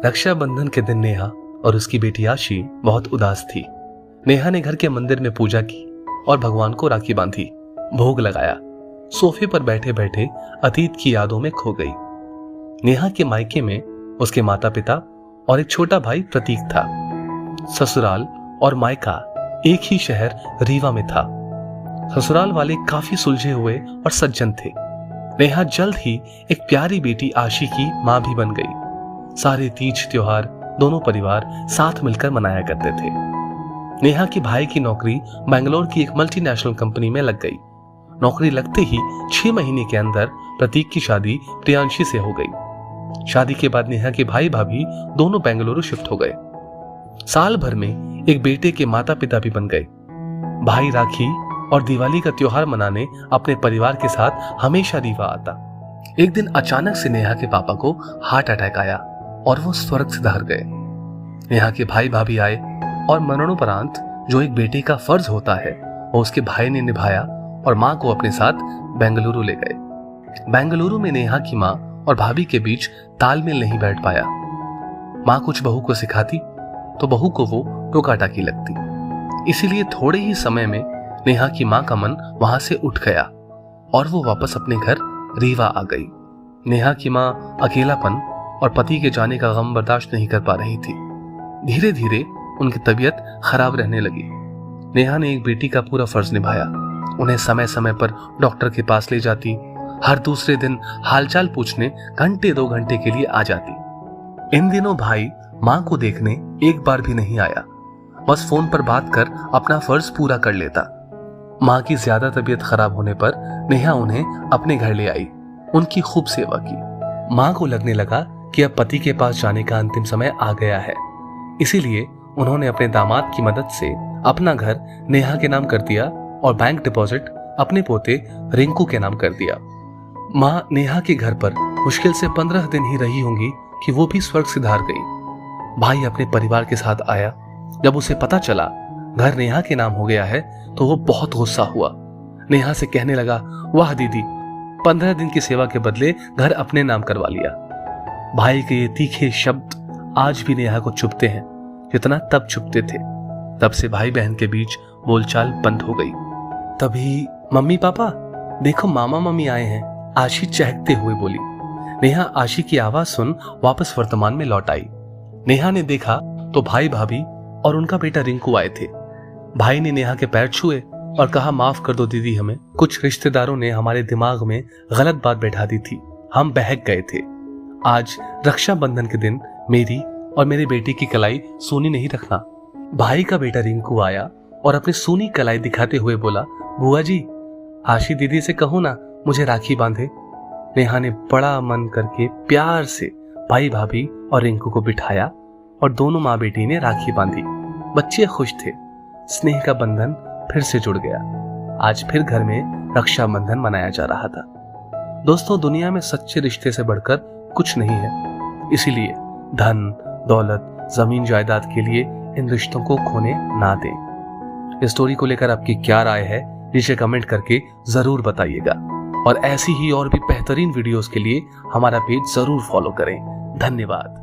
रक्षाबंधन के दिन नेहा और उसकी बेटी आशी बहुत उदास थी। नेहा ने घर के मंदिर में पूजा की और भगवान को राखी बांधी, भोग लगाया। सोफे पर बैठे बैठे अतीत की यादों में खो गई। नेहा के मायके में उसके माता पिता और एक छोटा भाई प्रतीक था। ससुराल और मायका एक ही शहर रीवा में था। ससुराल वाले काफी सुलझे हुए और सज्जन थे। नेहा जल्द ही एक प्यारी बेटी आशी की मां भी बन गई। सारे तीज त्योहार दोनों परिवार साथ मिलकर मनाया करते थे। नेहा के भाई की नौकरी बेंगलोर की एक मल्टीनेशनल कंपनी में लग गई। नौकरी लगते ही 6 महीने के अंदर प्रतीक की शादी प्रियांशी से हो गई। शादी के बाद नेहा के भाई भाभी दोनों बेंगलुरु शिफ्ट हो गए। साल भर में एक बेटे के माता पिता भी बन गए। भाई राखी और दिवाली का त्योहार मनाने अपने परिवार के साथ हमेशा रीवा आता। एक दिन अचानक से नेहा के पापा को हार्ट अटैक आया और वो स्वर्ग सिधार गए। नेहा के भाई भाभी आए और मरणोपरांत जो एक बेटे का फर्ज होता है वो उसके भाई ने निभाया और मां को अपने साथ बेंगलुरु ले गए। बेंगलुरु में नेहा की मां और भाभी के बीच तालमेल नहीं बैठ पाया। मां कुछ बहू को सिखाती तो बहू को वो टोका-टाकी लगती। इसीलिए थोड़े ही समय में नेहा की मां का मन वहां से उठ गया और वो वापस अपने घर रीवा आ गई। नेहा की मां अकेलापन और पति के जाने का गम बर्दाश्त नहीं कर पा रही थी। धीरे धीरे उनकी तबीयत खराब रहने लगी। नेहा ने एक बेटी का पूरा फर्ज निभाया। उन्हें समय समय पर डॉक्टर के पास ले जाती। हर दूसरे दिन हालचाल पूछने घंटे 2 घंटे के लिए आ जाती। इन दिनों भाई मां को देखने एक बार भी नहीं आया। बस फोन पर बात कर अपना फर्ज पूरा कर लेता। मां की ज्यादा तबीयत खराब होने पर नेहा उन्हें अपने घर ले आई। उनकी खूब सेवा की। मां को लगने लगा कि अब पति के पास जाने का अंतिम समय आ गया है। इसीलिए उन्होंने अपने दामाद की मदद से अपना घर नेहा के नाम कर दिया और बैंक डिपॉजिट अपने पोते रिंकू के नाम कर दिया। मां नेहा के घर पर मुश्किल से 15 दिन ही रही होंगी कि वो भी स्वर्ग सिधार गई। भाई अपने परिवार के साथ आया। जब उसे पता चला घर नेहा के नाम हो गया है तो वो बहुत गुस्सा हुआ। नेहा से कहने लगा, वाह दीदी, 15 दिन की सेवा के बदले घर अपने नाम करवा लिया। भाई के ये तीखे शब्द आज भी नेहा को चुभते हैं जितना तब चुभते थे। तब से भाई बहन के बीच बोलचाल बंद हो गई। तभी मम्मी पापा देखो, मामा मम्मी आए हैं, आशी चहकते हुए बोली। नेहा आशी की आवाज सुन वापस वर्तमान में लौट आई। नेहा ने देखा तो भाई भाभी और उनका बेटा रिंकू आए थे। भाई ने नेहा के पैर छुए और कहा, माफ कर दो दीदी, हमें कुछ रिश्तेदारों ने हमारे दिमाग में गलत बात बैठा दी थी, हम बहक गए थे। आज रक्षाबंधन के दिन मेरी और मेरे बेटे की कलाई सूनी नहीं रखना। भाई का बेटा रिंकू आया और अपनी सूनी कलाई दिखाते हुए बोला, बुआ जी, आशी दीदी से कहो ना मुझे राखी बांधे। नेहा ने बड़ा मन करके प्यार से भाई भाभी और रिंकू को बिठाया और दोनों माँ बेटी ने राखी बांधी। बच्चे खुश थे। स्नेह का बंधन फिर से जुड़ गया। आज फिर घर में रक्षाबंधन मनाया जा रहा था। दोस्तों, दुनिया में सच्चे रिश्ते से बढ़कर कुछ नहीं है। इसीलिए धन दौलत जमीन जायदाद के लिए इन रिश्तों को खोने ना दें। इस स्टोरी को लेकर आपकी क्या राय है नीचे कमेंट करके जरूर बताइएगा और ऐसी ही और भी बेहतरीन वीडियोस के लिए हमारा पेज जरूर फॉलो करें। धन्यवाद।